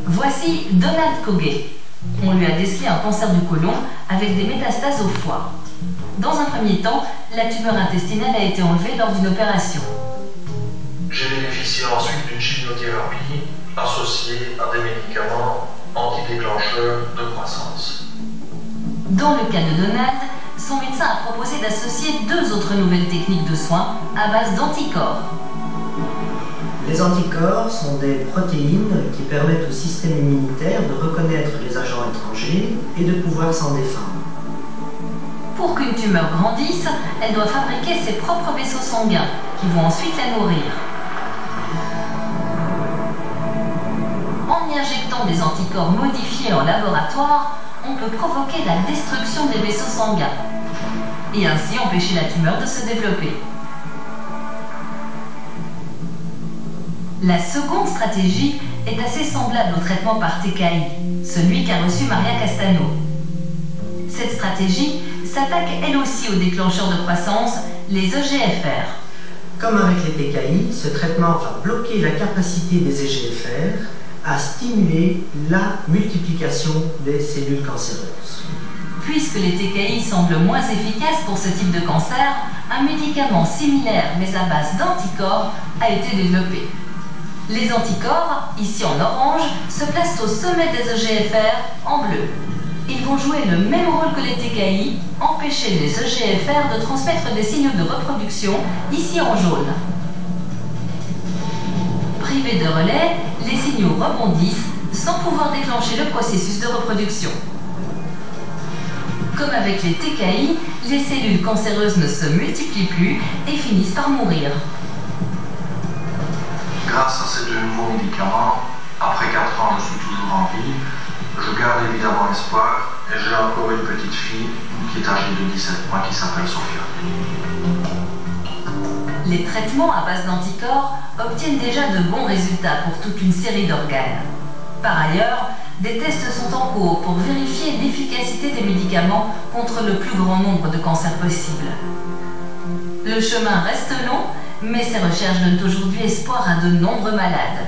Voici Donald Coguet. On lui a décelé un cancer du côlon avec des métastases au foie. Dans un premier temps, la tumeur intestinale a été enlevée lors d'une opération. J'ai bénéficié ensuite d'une chimiothérapie associée à des médicaments antidéclencheurs de croissance. Dans le cas de Donald, son médecin a proposé d'associer deux autres nouvelles techniques de soins à base d'anticorps. Les anticorps sont des protéines qui permettent au système immunitaire de reconnaître les agents étrangers et de pouvoir s'en défendre. Pour qu'une tumeur grandisse, elle doit fabriquer ses propres vaisseaux sanguins qui vont ensuite la nourrir. En y injectant des anticorps modifiés en laboratoire, on peut provoquer la destruction des vaisseaux sanguins et ainsi empêcher la tumeur de se développer. La seconde stratégie est assez semblable au traitement par TKI, celui qu'a reçu Maria Castano. Cette stratégie s'attaque elle aussi aux déclencheurs de croissance, les EGFR. Comme avec les TKI, ce traitement va bloquer la capacité des EGFR à stimuler la multiplication des cellules cancéreuses. Puisque les TKI semblent moins efficaces pour ce type de cancer, un médicament similaire mais à base d'anticorps a été développé. Les anticorps, ici en orange, se placent au sommet des EGFR en bleu. Ils vont jouer le même rôle que les TKI, empêcher les EGFR de transmettre des signaux de reproduction, ici en jaune. Privés de relais, les signaux rebondissent sans pouvoir déclencher le processus de reproduction. Comme avec les TKI, les cellules cancéreuses ne se multiplient plus et finissent par mourir. Grâce à ces deux nouveaux médicaments, après 4 ans, je suis toujours en vie. Je garde évidemment espoir et j'ai encore une petite fille qui est âgée de 17 mois qui s'appelle Sophia. Les traitements à base d'anticorps obtiennent déjà de bons résultats pour toute une série d'organes. Par ailleurs, des tests sont en cours pour vérifier l'efficacité des médicaments contre le plus grand nombre de cancers possibles. Le chemin reste long, mais ces recherches donnent aujourd'hui espoir à de nombreux malades.